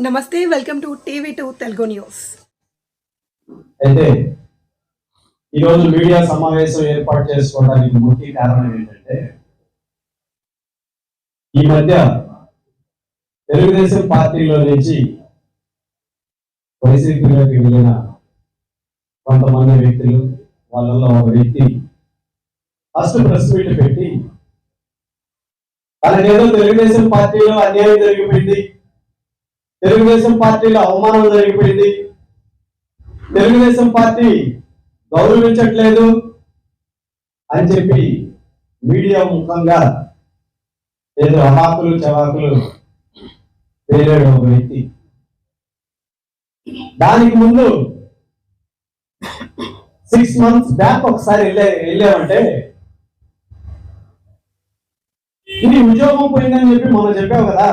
నమస్తే, welcome to టీవీ2 Telugu news. అయితే ఈరోజు మీడియా సమావేశం ఏర్పాటు చేసుకోవడానికి ముఖ్య కారణం ఏంటంటే, ఈ మధ్య తెలుగుదేశం పార్టీలో నుంచి వైసీపీలోకి వెళ్ళిన కొంతమంది వ్యక్తులు, వాళ్ళలో ఒక వ్యక్తి ఫస్ట్ ప్రెస్ మీట్ పెట్టి తనకేదో తెలుగుదేశం పార్టీలో అన్యాయం జరిగిపోయింది, తెలుగుదేశం పార్టీలో అవమానం జరిగిపోయింది, తెలుగుదేశం పార్టీ గౌరవించట్లేదు అని చెప్పి మీడియా ముఖంగా ఏదో అవాకులు చవాకులు పేరాడు ఒక వ్యక్తి. దానికి ముందు 6 months బ్యాక్ ఒకసారి వెళ్ళామంటే నీ ఉద్యోగం పోయిందని చెప్పి మనం చెప్పావు కదా,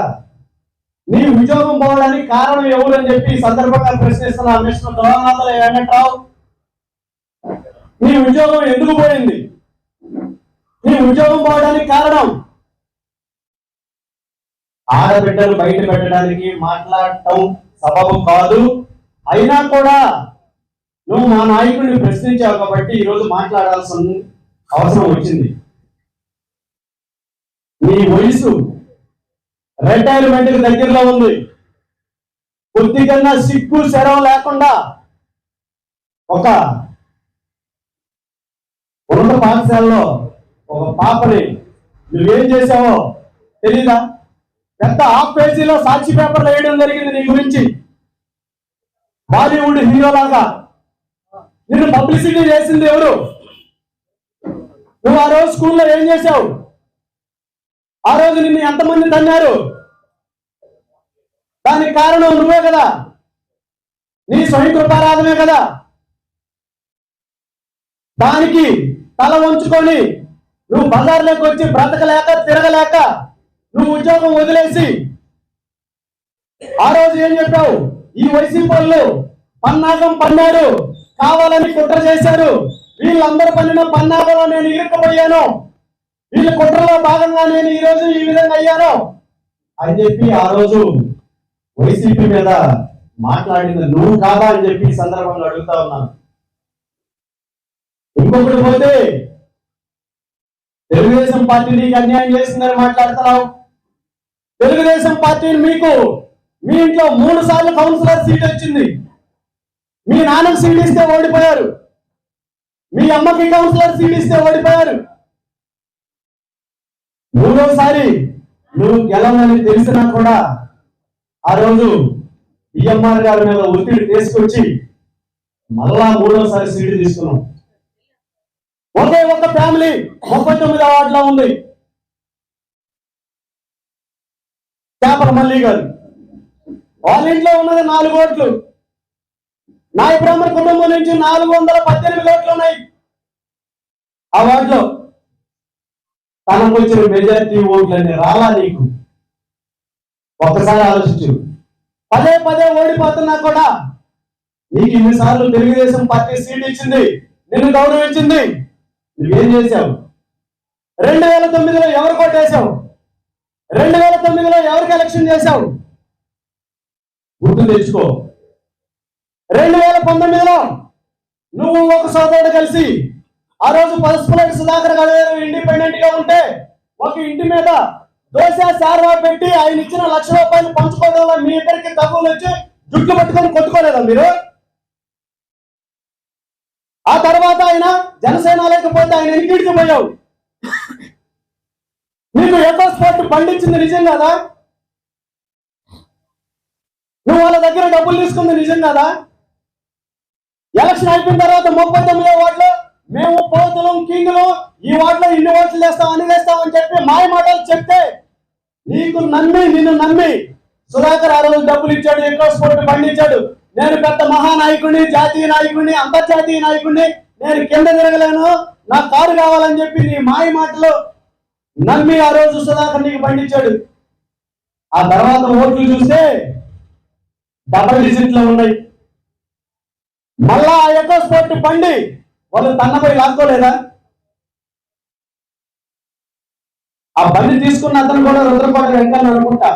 నీ ఉద్యోగం పోవడానికి కారణం ఎవరు అని చెప్పి సందర్భంగా ప్రశ్నిస్తున్నా మిస్టర్ దొరనాథల వెంకట్రావు. నీ ఉద్యోగం ఎందుకు పోయింది? నీ ఉద్యోగం పోవడానికి కారణం ఆడబిడ్డలు బయట పెట్టడానికి మాట్లాడటం సబబు కాదు. అయినా కూడా నువ్వు మా నాయకుడిని ప్రశ్నించావు కాబట్టి ఈరోజు మాట్లాడాల్సిన అవసరం వచ్చింది. నీ వయసు రిటైర్మెంట్ కి దగ్గరలో ఉంది. కొద్దిగా సిగ్గు శరం లేకుండా ఒక ఉన్నత పాఠశాలలో ఒక పాపని నువ్వేం చేసావో తెలీదా? పెద్ద హాఫ్ పేజీలో సాక్షి పేపర్లు వేయడం జరిగింది నీ గురించి. బాలీవుడ్ హీరోలాగా నిన్ను పబ్లిసిటీ చేసింది ఎవరు? నువ్వు ఆ రోజు స్కూల్లో ఏం చేశావు? ఆ రోజు నిన్ను ఎంతమంది తన్నారు? దానికి కారణం నువ్వే కదా, నీ స్వయం కృపారాధమే కదా. దానికి తల వంచుకొని నువ్వు బజార్లోకి వచ్చి బ్రతకలేక తిరగలేక నువ్వు ఉద్యోగం వదిలేసి ఆ రోజు ఏం చెప్పావు? ఈ వైసీపీ వాళ్ళు పన్నాగం పన్నారు, కావాలని కుట్ర చేశారు, వీళ్ళందరూ పన్నిన పన్నాగంలో నేను ఇరుక్కుపోయాను, వీళ్ళ కుట్రలో భాగంగా నేను ఈ రోజు ఈ విధంగా అయ్యాను అని చెప్పి ఆ రోజు వైసీపీ మీద మాట్లాడింది నువ్వు కాదా అని చెప్పి ఈ సందర్భంగా అడుగుతా ఉన్నాను. ఇంకొకటి పోతే తెలుగుదేశం పార్టీ నీకు అన్యాయం చేసిందని మాట్లాడుతున్నావు. తెలుగుదేశం పార్టీ మీకు మీ ఇంట్లో 3 సార్లు కౌన్సిలర్ సీట్ వచ్చింది. మీ నాన్నకు సీట్ ఇస్తే ఓడిపోయారు, మీ అమ్మకి కౌన్సిలర్ సీట్ ఇస్తే ఓడిపోయారు. 3వసారి నువ్వు గెలవని తెలిసినా కూడా ఆ రోజు బిఎంఆర్ గారి మీద ఒత్తిడి తీసుకొచ్చి మళ్ళా 3వసారి సీటు తీసుకున్నాం. ఒకే ఒక్క ఫ్యామిలీ 39వ వార్డులో ఉంది, చేపల మల్లి గారు. వాళ్ళ ఇంట్లో ఉన్నది 4 ఓట్లు. నాయ బ్రాహ్మణ కుటుంబం నుంచి 418 ఓట్లు ఉన్నాయి ఆ వార్డులో. తనకు వచ్చిన మెజారిటీ ఓట్లన్నీ రాలా నీకు? ఒక్కసారి ఆలోచించు. పదే ఓడిపోతున్నా కూడా నీకు ఇన్నిసార్లు తెలుగుదేశం పార్టీ సీట్ ఇచ్చింది, నిన్ను గౌరవించింది. నువ్వేం చేశావు? 2009లో ఎవరు కొట్టేశావు? 2009లో ఎవరికి ఎలక్షన్ చేశావు? గుర్తు తెచ్చుకో. 2019లో నువ్వు ఒక సోదరుడు కలిసి ఆ రోజు పసుపులకి సుధాకర్ గారు ఇండిపెండెంట్ గా ఉంటే ఒక ఇంటి మీద దోశ శారవా పెట్టి ఆయన ఇచ్చిన ₹1,00,000 పంచుకోవడంలో మీ ఇద్దరికి తగులు వచ్చి జుట్లు పట్టుకొని కొట్టుకోలేదా మీరు? ఆ తర్వాత ఆయన జనసేన లేకపోతే ఆయన ఎన్నికడికి పోయావు. నీకు ఎకో స్పోర్ట్ పండించింది నిజం కదా? నువ్వు వాళ్ళ దగ్గర డబ్బులు తీసుకుంది నిజం కదా? ఎలక్షన్ అయిపోయిన తర్వాత 39వ వార్డులో మేము పోతులం కింగ్లు ఈ వార్డులో ఇన్ని ఓట్లు వేస్తాం అని వేస్తామని చెప్పి మాయ మాటలు చెప్తే నిన్ను నమ్మి సుధాకర్ ఆ రోజు డబ్బులు ఇచ్చాడు, ఎకో స్పోర్ట్ పండించాడు. నేను పెద్ద మహానాయకుడిని, జాతీయ నాయకుడిని, అంతర్జాతీయ నాయకుడిని, నేను కింద తిరగలేను, నా కారు కావాలని చెప్పి నీ మాయ మాటలు నమ్మి ఆ రోజు సుధాకర్ నీకు పండించాడు. ఆ తర్వాత ఓట్లు చూస్తే డబుల్ డిజిట్లో ఉన్నాయి. మళ్ళా ఆ ఎకో స్పోర్ట్ పండి వాళ్ళు తన్నపై లాక్కోలేదా? ఆ బండి తీసుకున్న అతను కూడా రుద్రకోట వెంకన్న అనుకుంటా.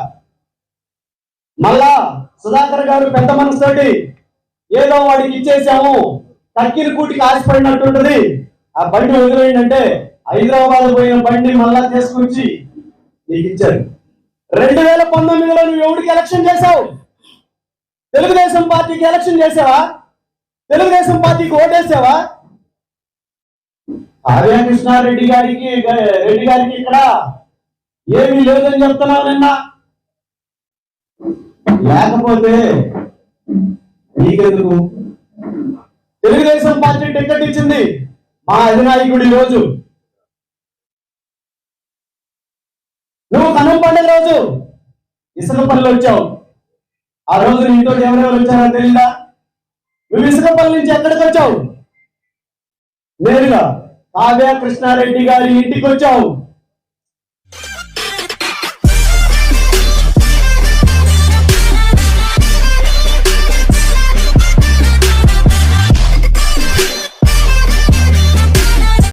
మళ్ళా సుధాకర్ గారు పెద్ద మనసుతోటి ఏదో వాడికి ఇచ్చేసాము కక్కిరి కూటికి ఆశపడినట్టుంటది. ఆ బండి వదిలేయండి, హైదరాబాద్ పోయిన బండి మళ్ళా తీసుకొచ్చి నీకు ఇచ్చారు. 2019లో నువ్వు ఎవరికి ఎలక్షన్ చేశావు? తెలుగుదేశం పార్టీకి ఎలక్షన్ చేసావా? తెలుగుదేశం పార్టీకి ఓటేసావా? ఆర్య కృష్ణారెడ్డి గారికి ఇక్కడ ఏమీ లేదని చెప్తున్నావు నిన్న. లేకపోతే నీకెందుకు? తెలుగుదేశం పార్టీ టికెట్ ఇచ్చింది మా అధినాయకుడి రోజు. నువ్వు కనుమ పండుగ రోజు ఇసుకపల్లి వచ్చావు. ఆ రోజు నీతో ఎవరెవరు వచ్చారో తెలియదా? నువ్వు ఇసుకపల్లి నుంచి ఎక్కడికి వచ్చావు? నేరుగా కావ్య కృష్ణారెడ్డి గారి ఇంటికి వచ్చావు.